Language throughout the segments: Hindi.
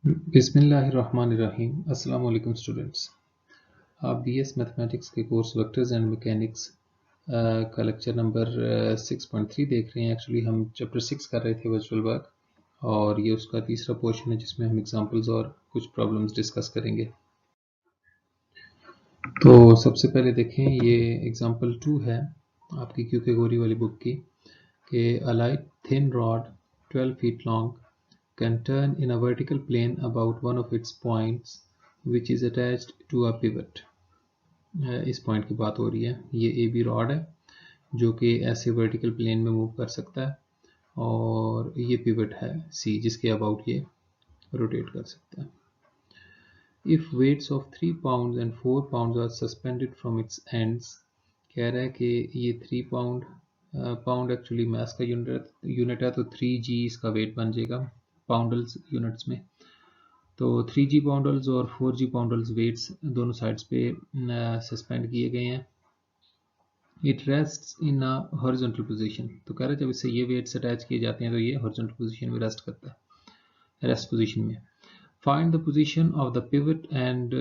बिस्मिल्लाहिर्रहमानिर्रहीम। अस्सलाम वालेकुम स्टूडेंट्स। आप बीएस मैथमेटिक्स के कोर्स वेक्टर्स एंड मैकेनिक्स का लेक्चर नंबर 6.3 देख रहे हैं। एक्चुअली हम चैप्टर 6 कर रहे थे वर्चुअल वर्क, और ये उसका तीसरा पोर्शन है जिसमें हम एग्जांपल्स और कुछ प्रॉब्लम्स डिस्कस करेंगे। तो सबसे पहले देखें, ये एग्जांपल 2 है आपकी क्यू कैटेगरी वाली बुक की कि a light thin rod 12 feet long can turn in a vertical plane about one of its points which is attached to a pivot। इस पॉइंट की बात हो रही है। ये ए बी रॉड है जो कि ऐसे वर्टिकल प्लेन में मूव कर सकता है, और ये पिवट है सी जिसके अबाउट ये रोटेट कर सकता है। If weights of 3 pounds and 4 pounds are suspended from its ends, कह रहा है कि ये 3 पाउंड एक्चुअली मास का यूनिट है, तो 3g इसका वेट बन जाएगा पाउंडल्स यूनिट्स में। तो 3g पाउंडल्स और 4g पाउंडल्स वेट्स दोनों साइड्स पे सस्पेंड किए गए हैं। It rest in a horizontal position, तो कह रहे हैं जब इससे ये वेट्स अटैच किए जाते हैं तो ये हॉरिजॉन्टल पोजीशन में रेस्ट करता है, रेस्ट पोजीशन में। Find the position of the pivot and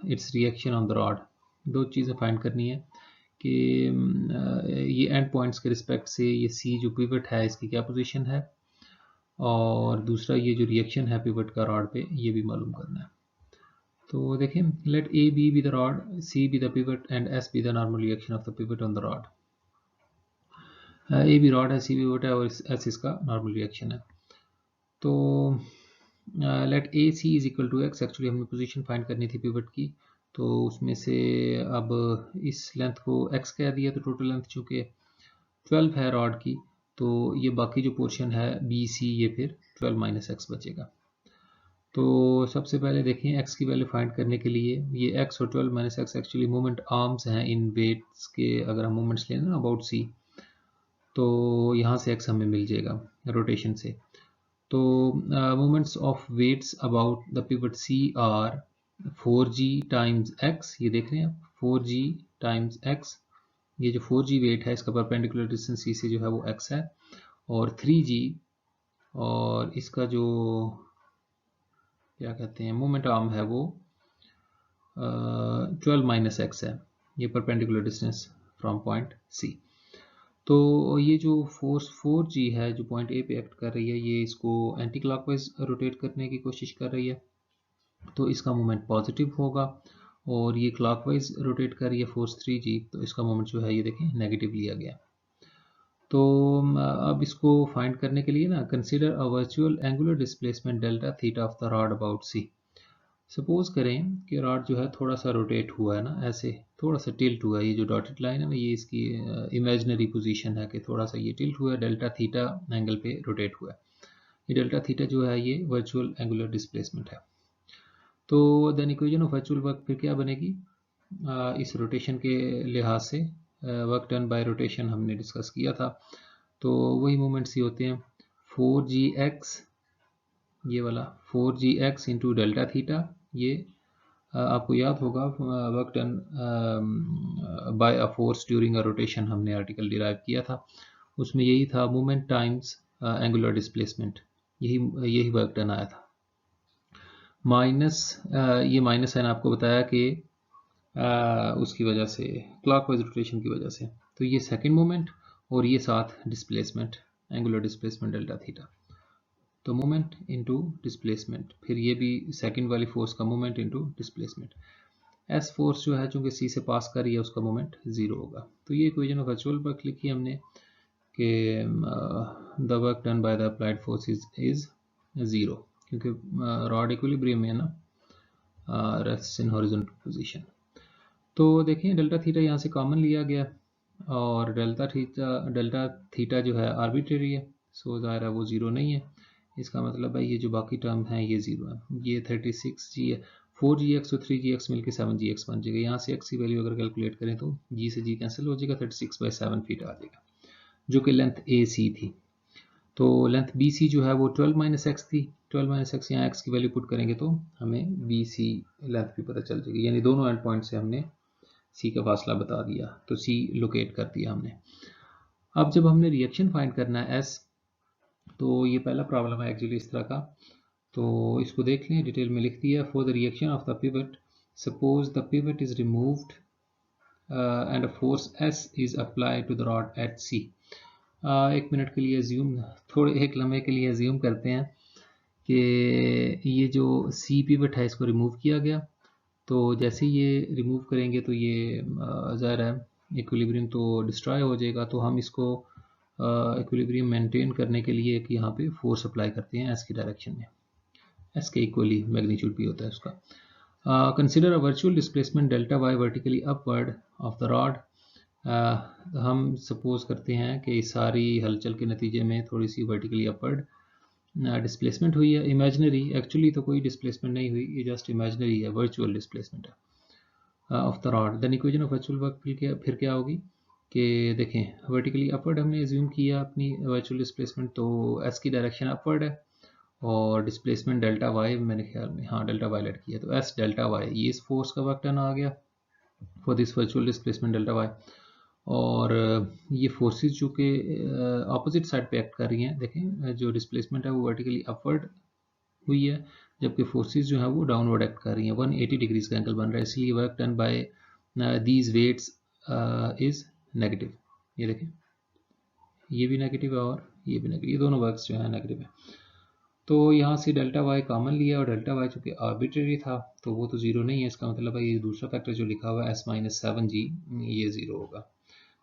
it's reaction on the rod. दो चीज़ें फाइंड करनी है कि ये एंड पॉइंट्स के रिस्पेक्ट से ये सी जो पिवट है इसकी क्या पोजीशन है, और दूसरा ये जो रिएक्शन है पिवट का रॉड पे ये भी मालूम करना है। तो देखें, let A be the rod, C be the pivot and S be the normal reaction of the pivot on the rod. A B rod है, सी बी पिवट है, और एस इसका नॉर्मल रिएक्शन है। तो let A C is equal to X, actually हमने पोजीशन फाइंड करनी थी पिवट की, तो उसमें से अब इस लेंथ को x कह दिया, तो टोटल लेंथ चूँकि 12 है रॉड की, तो ये बाकी जो पोर्शन है बी सी ये फिर 12 माइनस एक्स बचेगा। तो सबसे पहले देखें x की वैल्यू फाइंड करने के लिए ये x और 12 minus x actually moment arms हैं इन वेट्स के। अगर हम मोमेंट्स लें ना अबाउट सी, तो यहाँ से x हमें मिल जाएगा रोटेशन से। तो moments of weights about the pivot C are 4g times x, ये देख रहे हैं आप 4g टाइम्स x। ये जो 4g वेट है इसका परपेंडिकुलर डिस्टेंस सी से जो है वो x है, और 3g और इसका जो क्या कहते हैं मोमेंट आर्म है वो 12 माइनस एक्स है, ये perpendicular distance from point C. तो ये जो फोर्स 4g है जो पॉइंट ए पे एक्ट कर रही है, ये इसको एंटी क्लॉकवाइज रोटेट करने की कोशिश कर रही है, तो इसका मोमेंट पॉजिटिव होगा। और ये क्लॉकवाइज रोटेट कर रही है फोर्स 3g, तो इसका मोमेंट जो है ये देखें नेगेटिव लिया गया। तो अब इसको फाइंड करने के लिए ना, consider a virtual angular displacement delta theta of the rod about C. Suppose करें कि रॉड जो है थोड़ा सा रोटेट हुआ है ना, ऐसे थोड़ा सा टिल्ट हुआ है। ये जो डॉटेड लाइन है ना, ये इसकी इमेजिनरी पोजीशन है कि थोड़ा सा ये टिल्ट हुआ है, डेल्टा थीटा एंगल पे रोटेट हुआ है। ये डेल्टा थीटा जो है ये वर्चुअल एंगुलर डिस्प्लेसमेंट है। तो then equation of virtual work फिर क्या बनेगी, इस रोटेशन के लिहाज से वर्क डन बाय रोटेशन हमने डिस्कस किया था, तो वही मोमेंट्स ही होते हैं 4gx, ये वाला 4gx इंटू डेल्टा थीटा। ये आपको याद होगा work done bye a force during a rotation हमने आर्टिकल डिराइव किया था, उसमें यही था मोमेंट टाइम्स एंगुलर डिस्प्लेसमेंट, यही वर्क डन आया था। माइनस ये माइनस साइन आपको बताया कि उसकी वजह से क्लॉकवाइज रोटेशन की वजह से, तो ये सेकंड मोमेंट और ये साथ displacement angular displacement delta theta, तो मोमेंट इनटू डिस्प्लेसमेंट, फिर ये भी सेकंड वाली फोर्स का moment into displacement. S force जो है चूंकि सी से पास कर रही है उसका मोमेंट जीरो होगा। तो ये इक्वेशन ऑफ वर्चुअल वर्क लिखी हमने कि the work done by the applied force is zero, क्योंकि रॉड इक्विलिब्रियम में है ना, रेस्ट इन हॉरिजॉन्टल पोजीशन। तो देखें डेल्टा थीटा यहाँ से कॉमन लिया गया, और डेल्टा थीटा जो है आर्बिट्रेरी है, सो ज़ाहिर है वो ज़ीरो नहीं है। इसका मतलब है ये जो बाकी टर्म है ये ज़ीरो है। ये 36g है, 4gx और 3gx मिलकर 7gx बन जाएगा। यहाँ से x की वैल्यू अगर कैलकुलेट करें तो g से g कैंसिल हो जाएगा, 36/7 फीट आ जाएगा, जो कि लेंथ ए सी थी। तो लेंथ बी सी जो है वो 12 माइनस एक्स थी, 12 माइनस एक्स, यहाँ एक्स की वैल्यू पुट करेंगे तो हमें बी सी लेंथ भी पता चल जाएगी, यानी दोनों एंड पॉइंट से हमने सी का फासला बता दिया, तो सी लोकेट कर दिया हमने। अब जब हमने रिएक्शन फाइंड करना है एस, तो ये पहला प्रॉब्लम है एक्चुअली इस तरह का तो इसको देख लें, डिटेल में लिख दिया। For the reaction of the pivot, suppose the pivot is removed and a force S is applied to the rod at C. एक मिनट के लिए अज्यूम, थोड़े एक लम्हे के लिए अज्यूम करते हैं कि ये जो सी पिवट है इसको रिमूव किया गया। तो जैसे ये रिमूव करेंगे तो ये ज़ाहिर है इक्विलिब्रियम तो डिस्ट्रॉय हो जाएगा। तो हम इसको इक्विलिब्रियम मेंटेन करने के लिए एक यहाँ पे फोर्स अप्लाई करते हैं एस की डायरेक्शन में। एस के इक्वली मैग्नीट्यूड भी होता है उसका। Consider a virtual displacement delta Y vertically upward of the rod. हम सपोज करते हैं कि इस सारी हलचल के नतीजे में थोड़ी सी वर्टिकली अपवर्ड डिस्प्लेसमेंट हुई है। इमेजिनरी, एक्चुअली तो कोई डिस्प्लेसमेंट नहीं हुई, ये जस्ट इमेजिनरी है, वर्चुअल डिस्प्लेसमेंट है of the rod. Then equation of virtual work फिर क्या होगी कि देखें, वर्टिकली अपवर्ड हमने एज्यूम किया अपनी वर्चुअल डिस्प्लेसमेंट, तो एस की डायरेक्शन अपवर्ड है और डिस्प्लेसमेंट डेल्टा वाई मेरे ख्याल में, हाँ डेल्टा वाई लेट किया, तो एस डेल्टा वाई ये इस फोर्स का वर्क डन आ गया for this virtual displacement delta Y. और ये फोर्सेस जो कि ऑपोजिट साइड पे एक्ट कर रही हैं, देखें जो डिस्प्लेसमेंट है वो वर्टिकली अपवर्ड हुई है, जबकि फोर्सेस जो है वो डाउनवर्ड एक्ट कर रही हैं। 180 डिग्रीज का एंगल बन रहा है, इसलिए work done by these weights is negative. ये देखें, ये भी नेगेटिव है और ये भी नेगेटिव, ये दोनों वर्क्स जो है नेगेटिव है। तो यहाँ से डेल्टा वाई कॉमन लिया और डेल्टा वाई चूँकि आर्बिट्रेरी था तो वो तो ज़ीरो नहीं है, इसका मतलब है ये दूसरा फैक्टर जो लिखा हुआ है एस माइनस 7g ये ज़ीरो होगा।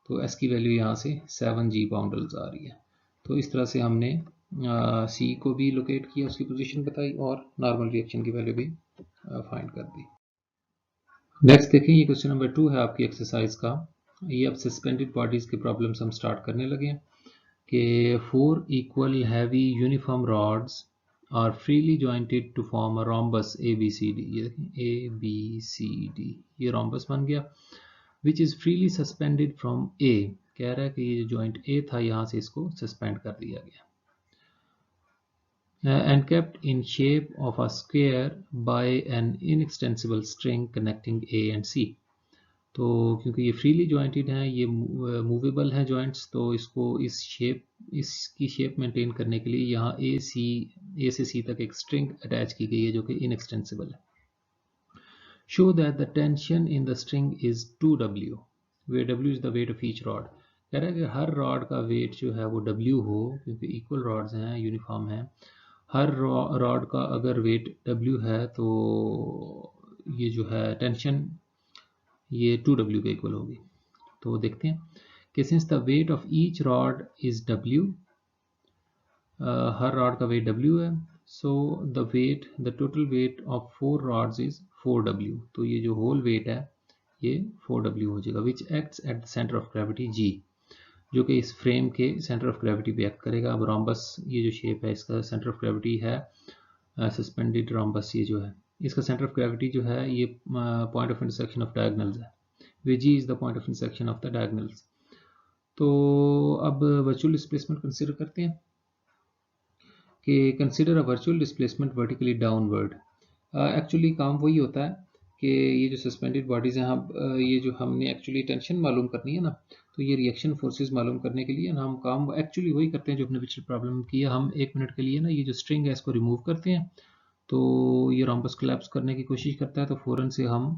तो एस की वैल्यू यहाँ से 7g पाउंडल्स आ रही है। तो इस तरह से हमने सी को भी लोकेट किया, उसकी पोजीशन बताई और नॉर्मल रिएक्शन की वैल्यू भी फाइंड कर दी। नेक्स्ट देखें, ये क्वेश्चन नंबर 2 है आपकी एक्सरसाइज का। ये अब सस्पेंडेड बॉडीज के प्रॉब्लम्स हम स्टार्ट करने लगे हैं कि 4 equal heavy uniform rods are freely jointed to form a rhombus ABCD। ये देखें ABCD, ये rhombus बन गया, which is freely suspended from A। कह रहा है कि ये जॉइंट A था यहाँ से इसको सस्पेंड कर दिया गया and kept in shape of a square by an inextensible string connecting A and C। तो क्योंकि ये फ्रीली जॉइंटेड हैं, ये मूवेबल हैं जॉइंट्स, तो इसको इसकी शेप मेंटेन करने के लिए यहाँ ए से सी तक एक स्ट्रिंग अटैच की गई है जो कि इनएक्सटेंसिबल है। Show that the tension in the string is 2W where W is the weight of each rod. कह रहा है कि हर रॉड का वेट जो है वो W हो, क्योंकि इक्वल रॉड्स हैं, यूनिफॉर्म हैं। हर रॉड का अगर वेट W है तो ये जो है टेंशन ये 2W के इक्वल होगी। तो देखते हैं कि since the weight of each rod is W, her rod का वेट W है, so the total weight of 4 rods is 4W। तो ये जो होल वेट है ये 4W हो जाएगा, which acts at the centre of gravity G, जो कि इस फ्रेम के सेंटर ऑफ ग्रेविटी पे एक्ट करेगा। अब रोम्बस ये जो शेप है इसका सेंटर ऑफ ग्रेविटी है सस्पेंडेड रोम्बस, ये जो है इसका सेंटर ऑफ ग्रेविटी जो है ये point of intersection of diagonals है, where G is the point of intersection of the diagonals। तो अब वर्चुअल डिस्प्लेसमेंट कंसीडर करते हैं कि consider a virtual displacement vertically downward. Actually काम वही होता है कि ये जो सस्पेंडेड बॉडीज हैं, ये जो हमने एक्चुअली टेंशन मालूम करनी है ना, तो ये रिएक्शन फोर्सेस मालूम करने के लिए ना हम काम एक्चुअली वही करते हैं जो हमने पिछले प्रॉब्लम में किया। हम एक मिनट के लिए ना ये जो स्ट्रिंग है इसको रिमूव करते हैं, तो ये रोम्बस कोलैप्स करने की कोशिश करता है, तो फ़ौरन से हम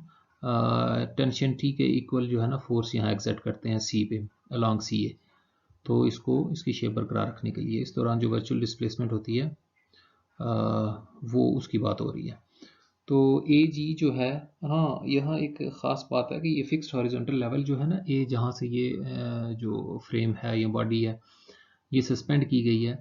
टेंशन टी के इक्वल जो है ना फोर्स यहाँ एग्जर्ट करते हैं सी पे अलॉन्ग सी ए। तो इसको इसकी शेप बरकरार रखने के लिए इस दौरान जो वर्चुअल डिस्प्लेसमेंट होती है वो उसकी बात हो रही है। तो ए जी जो है, हाँ यहाँ एक ख़ास बात है कि ये फिक्स्ड हॉरिजॉन्टल लेवल जो है ना, ए जहाँ से ये जो फ्रेम है या बॉडी है ये सस्पेंड की गई है,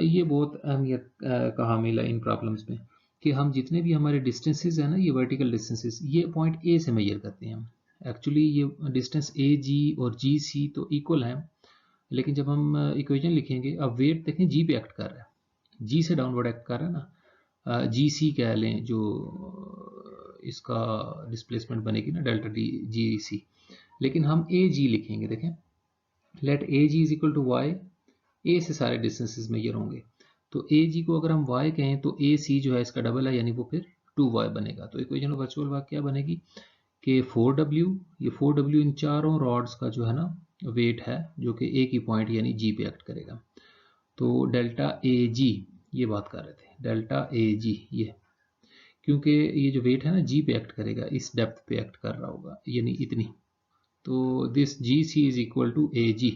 ये बहुत अहमियत का हामिल है इन प्रॉब्लम्स में कि हम जितने भी हमारे डिस्टेंसेस हैं ना, ये वर्टिकल डिस्टेंसेस, ये पॉइंट ए से मेजर करते हैं हम। एक्चुअली ये डिस्टेंस ए जी और जी सी तो इक्वल हैं, लेकिन जब हम इक्वेशन लिखेंगे, अब वेट देखें जी पे एक्ट कर रहा है, जी से डाउनवर्ड एक्ट कर रहा है ना, जी सी कह लें जो इसका डिस्प्लेसमेंट बनेगी ना डेल्टा डी जी सी, लेकिन हम ए जी लिखेंगे। देखें, let A G is equal to Y, A से सारे डिस्टेंसेस मेजर होंगे, तो ए जी को अगर हम y कहें तो ए सी जो है इसका डबल है, यानी वो फिर 2y बनेगा। तो इक्वेशन ऑफ वर्चुअल वर्क क्या बनेगी कि 4W, ये 4W इन चारों रॉड्स का जो है ना वेट है जो कि एक ही पॉइंट यानी G पे एक्ट करेगा। तो डेल्टा ए जी ये बात कर रहे थे। डेल्टा ए जी, ये क्योंकि ये जो वेट है ना जी पे एक्ट करेगा, इस डेप्थ पे एक्ट कर रहा होगा, यानी इतनी, तो this G C is equal to A G.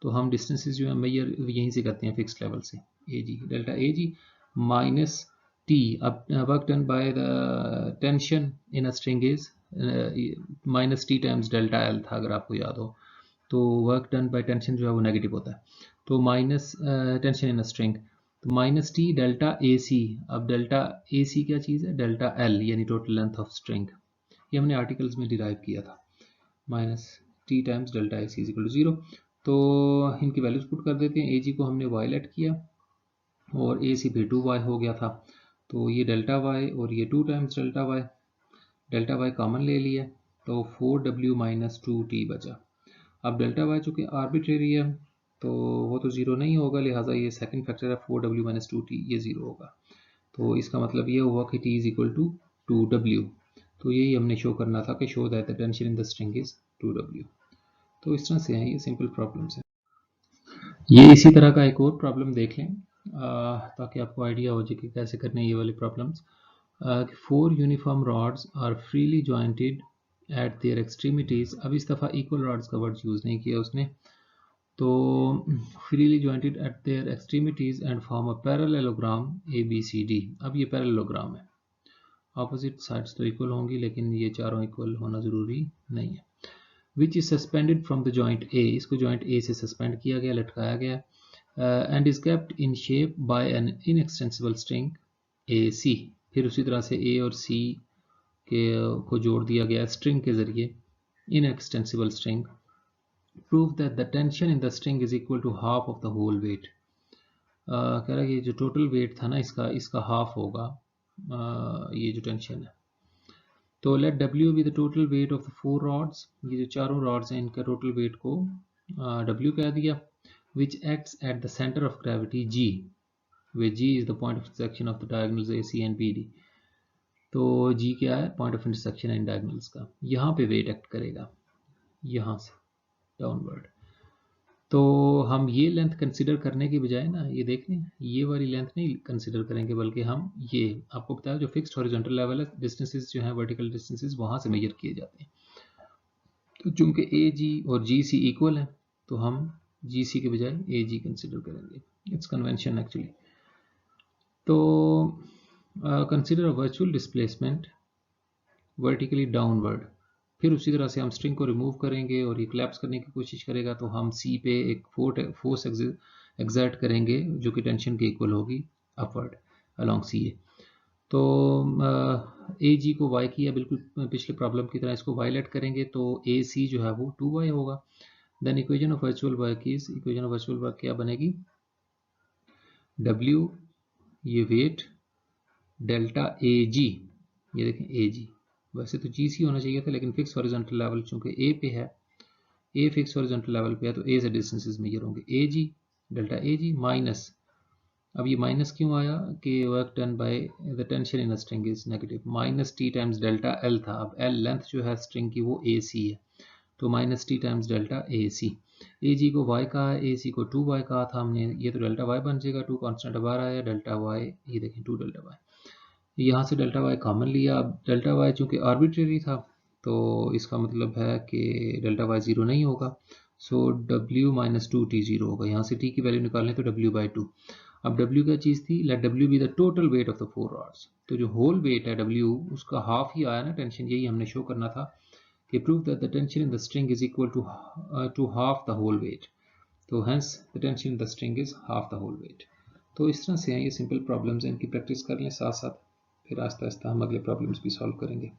तो हम डिस्टेंसेस जो है मेजर यहीं से करते हैं फिक्स्ड लेवल से, ए जी delta A ji minus T, अब work done by the tension in a string is minus T times delta L था अगर आपको याद हो, तो वर्क डन बाय टेंशन जो है वो नेगेटिव होता है, तो minus tension in a string, तो minus T delta A C. अब डेल्टा ए सी क्या चीज़ है, डेल्टा एल यानी टोटल लेंथ ऑफ स्ट्रिंग, ये हमने आर्टिकल्स में डिराइव किया था, minus T times delta A C is equal to 0। तो इनकी वैल्यूज पुट कर देते हैं, ए जी को हमने वाई लेट किया और ए सी फिर 2y हो गया था, तो ये डेल्टा वाई और ये 2 टाइम्स डेल्टा वाई कॉमन ले लिया, तो 4w माइनस 2t बचा। अब डेल्टा वाई चूँकि आर्बिट्रेरी है तो वो तो ज़ीरो नहीं होगा, लिहाजा ये सेकंड फैक्टर है 4w माइनस 2t, ये ज़ीरो होगा, तो इसका मतलब ये हुआ कि t is equal to 2w। तो यही हमने शो करना था कि show that the tension in the string is 2w। तो इस तरह से हैं ये सिंपल प्रॉब्लम्स हैं। ये इसी तरह का एक और प्रॉब्लम देख लें ताकि आपको आइडिया हो जाए कि कैसे करने ये वाली problems. 4 uniform rods are freely jointed at their extremities, अब इस दफ़ा इक्वल रॉड्स का वर्ड यूज़ नहीं किया उसने, तो freely jointed at their extremities and form a parallelogram ABCD। अब ये पैरेललोग्राम है, ऑपोजिट साइड्स तो इक्वल होंगी लेकिन ये चारों इक्वल होना ज़रूरी नहीं है। Which is suspended from the joint A, इसको जॉइंट ए से सस्पेंड किया गया, लटकाया गया, and is kept in shape by an inextensible string AC। फिर उसी तरह से ए और सी के को जोड़ दिया गया स्ट्रिंग के जरिए, inextensible string. Prove that the tension in the string is equal to half of the whole weight. कह रहा है कि जो टोटल वेट था ना इसका हाफ होगा ये जो टेंशन है। तो let W be the total weight of the 4 rods, ये जो चारों रॉड्स हैं इनका टोटल वेट को W कह दिया, which acts at the centre of gravity G, where G is the point of intersection of the diagonals AC and BD। तो G क्या है, point of intersection in diagonals का, यहाँ पे वेट एक्ट करेगा यहाँ से डाउनवर्ड। तो हम ये लेंथ कंसिडर करने की बजाय ना, ये देख लें ये वाली लेंथ नहीं कंसिडर करेंगे, बल्कि हम ये आपको बताया जो फिक्स्ड हॉरिजॉन्टल लेवल है, डिस्टेंसेस जो हैं वर्टिकल डिस्टेंसेस वहाँ से मेजर किए जाते हैं। तो चूंकि AG और GC इक्वल है तो हम GC के बजाय AG कंसिडर करेंगे, इट्स कन्वेंशन एक्चुअली। तो consider a virtual displacement vertically downward, फिर उसी तरह से हम स्ट्रिंग को रिमूव करेंगे और ये क्लैप्स करने की कोशिश करेगा, तो हम C पे एक फोर्स एग्जर्ट करेंगे जो कि टेंशन के इक्वल होगी अपवर्ड अलोंग CA। तो AG को y किया बिल्कुल पिछले प्रॉब्लम की तरह, इसको y लेट करेंगे तो AC जो है वो 2y होगा। Then equation of virtual work is, equation of virtual work क्या बनेगी, W ये वेट डेल्टा AG, ये देखें AG वैसे तो GC होना चाहिए था लेकिन फिक्स हॉरिजॉन्टल लेवल चूंकि A पे है, A फिक्स हॉरिजॉन्टल लेवल पे है तो A से डिस्टेंसेस मेजर होंगे, AG डेल्टा AG माइनस, अब ये माइनस क्यों आया कि work done by the tension in a string is negative, minus T times delta L था, अब एल लेंथ जो है स्ट्रिंग की वो AC है, तो minus T times delta AC। AG को y कहा है, AC को 2y कहा था हमने, ये तो डेल्टा y बन जाएगा, 2 कांस्टेंट बाहर आया, डेल्टा y ये देखें 2 डेल्टा y, यहाँ से डेल्टा y कॉमन लिया। अब डेल्टा y चूंकि आर्बिट्रेरी था तो इसका मतलब है कि डेल्टा y ज़ीरो नहीं होगा, सो W माइनस 2t ज़ीरो होगा, यहाँ से t की वैल्यू निकालने तो W बाई 2। अब W क्या चीज़ थी, let W be the total weight of the 4 rods, तो जो होल वेट है W उसका हाफ ही आया ना टेंशन, यही हमने शो करना था कि prove that the tension in the string is equal to half the whole weight, तो hence the tension in the string is half the whole weight. तो इस तरह से हैं ये सिंपल प्रॉब्लम्स हैं, इनकी प्रैक्टिस कर लें साथ साथ, फिर आहिस्ता आहिस्ता हम अगले प्रॉब्लम्स भी सॉल्व करेंगे।